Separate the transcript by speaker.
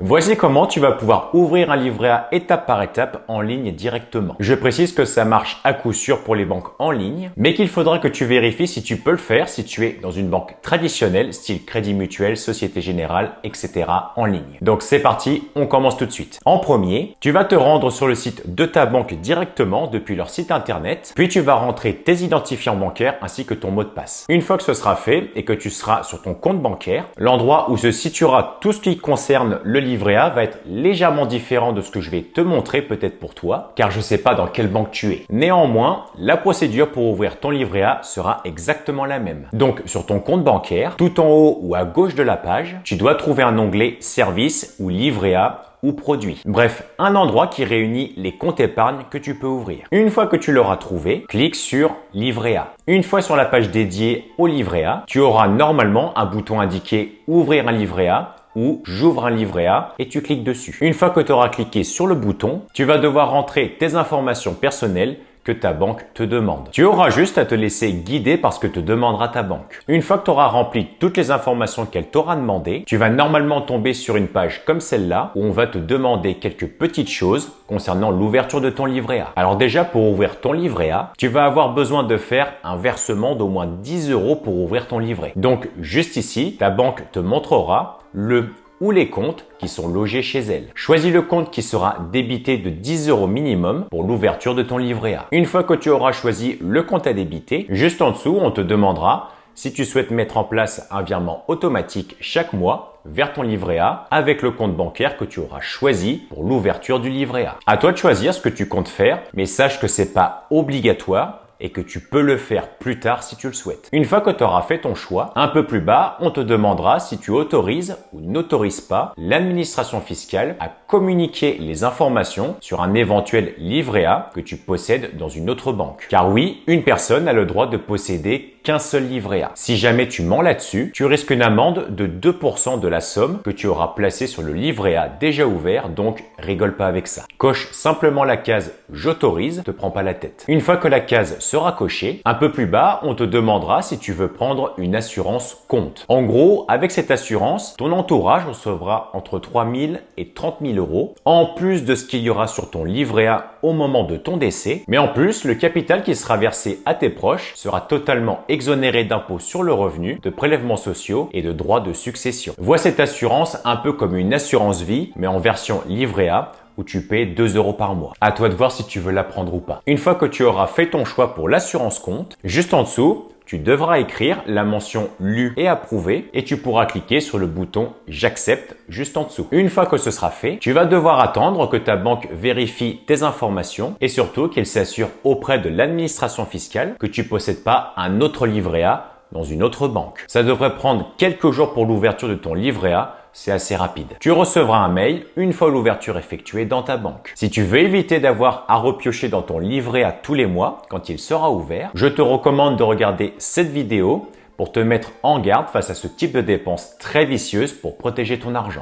Speaker 1: Voici comment tu vas pouvoir ouvrir un livret A étape par étape en ligne directement. Je précise que ça marche à coup sûr pour les banques en ligne, mais qu'il faudra que tu vérifies si tu peux le faire si tu es dans une banque traditionnelle, style Crédit Mutuel, Société Générale, etc. en ligne. Donc c'est parti, on commence tout de suite. En premier, tu vas te rendre sur le site de ta banque directement depuis leur site internet, puis tu vas rentrer tes identifiants bancaires ainsi que ton mot de passe. Une fois que ce sera fait et que tu seras sur ton compte bancaire, l'endroit où se situera tout ce qui concerne le livret A va être légèrement différent de ce que je vais te montrer peut-être pour toi, car je ne sais pas dans quelle banque tu es. Néanmoins, la procédure pour ouvrir ton livret A sera exactement la même. Donc sur ton compte bancaire, tout en haut ou à gauche de la page, tu dois trouver un onglet Services ou Livret A ou produits. Bref, un endroit qui réunit les comptes épargne que tu peux ouvrir. Une fois que tu l'auras trouvé, clique sur Livret A. Une fois sur la page dédiée au livret A, tu auras normalement un bouton indiqué Ouvrir un livret A ou J'ouvre un livret A et tu cliques dessus. Une fois que tu auras cliqué sur le bouton, tu vas devoir rentrer tes informations personnelles que ta banque te demande. Tu auras juste à te laisser guider par ce que te demandera ta banque. Une fois que tu auras rempli toutes les informations qu'elle t'aura demandées, tu vas normalement tomber sur une page comme celle-là où on va te demander quelques petites choses concernant l'ouverture de ton livret A. Alors déjà, pour ouvrir ton livret A, tu vas avoir besoin de faire un versement d'au moins 10 € pour ouvrir ton livret. Donc juste ici, ta banque te montrera le ou les comptes qui sont logés chez elle. Choisis le compte qui sera débité de 10 € minimum pour l'ouverture de ton livret A. Une fois que tu auras choisi le compte à débiter, juste en dessous, on te demandera si tu souhaites mettre en place un virement automatique chaque mois vers ton livret A avec le compte bancaire que tu auras choisi pour l'ouverture du livret A. À toi de choisir ce que tu comptes faire, mais sache que c'est pas obligatoire et que tu peux le faire plus tard si tu le souhaites. Une fois que tu auras fait ton choix, un peu plus bas, on te demandera si tu autorises ou n'autorises pas l'administration fiscale à communiquer les informations sur un éventuel livret A que tu possèdes dans une autre banque. Car oui, une personne a le droit de posséder qu'un seul livret A. Si jamais tu mens là-dessus, tu risques une amende de 2% de la somme que tu auras placée sur le livret A déjà ouvert, donc rigole pas avec ça. Coche simplement la case « J'autorise », te prends pas la tête. Une fois que la case sera cochée, un peu plus bas, on te demandera si tu veux prendre une assurance compte. En gros, avec cette assurance, ton entourage recevra entre 3 000 et 30 000 €, en plus de ce qu'il y aura sur ton livret A au moment de ton décès, mais en plus, le capital qui sera versé à tes proches sera totalement exonéré d'impôts sur le revenu, de prélèvements sociaux et de droits de succession. Vois cette assurance un peu comme une assurance vie, mais en version livret A, où tu payes 2 € par mois. À toi de voir si tu veux la prendre ou pas. Une fois que tu auras fait ton choix pour l'assurance compte, juste en dessous, tu devras écrire la mention lu et approuvé et tu pourras cliquer sur le bouton j'accepte juste en dessous. Une fois que ce sera fait, tu vas devoir attendre que ta banque vérifie tes informations et surtout qu'elle s'assure auprès de l'administration fiscale que tu possèdes pas un autre livret A dans une autre banque. Ça devrait prendre quelques jours pour l'ouverture de ton livret A. C'est assez rapide. Tu recevras un mail une fois l'ouverture effectuée dans ta banque. Si tu veux éviter d'avoir à repiocher dans ton livret A tous les mois quand il sera ouvert, je te recommande de regarder cette vidéo pour te mettre en garde face à ce type de dépenses très vicieuses pour protéger ton argent.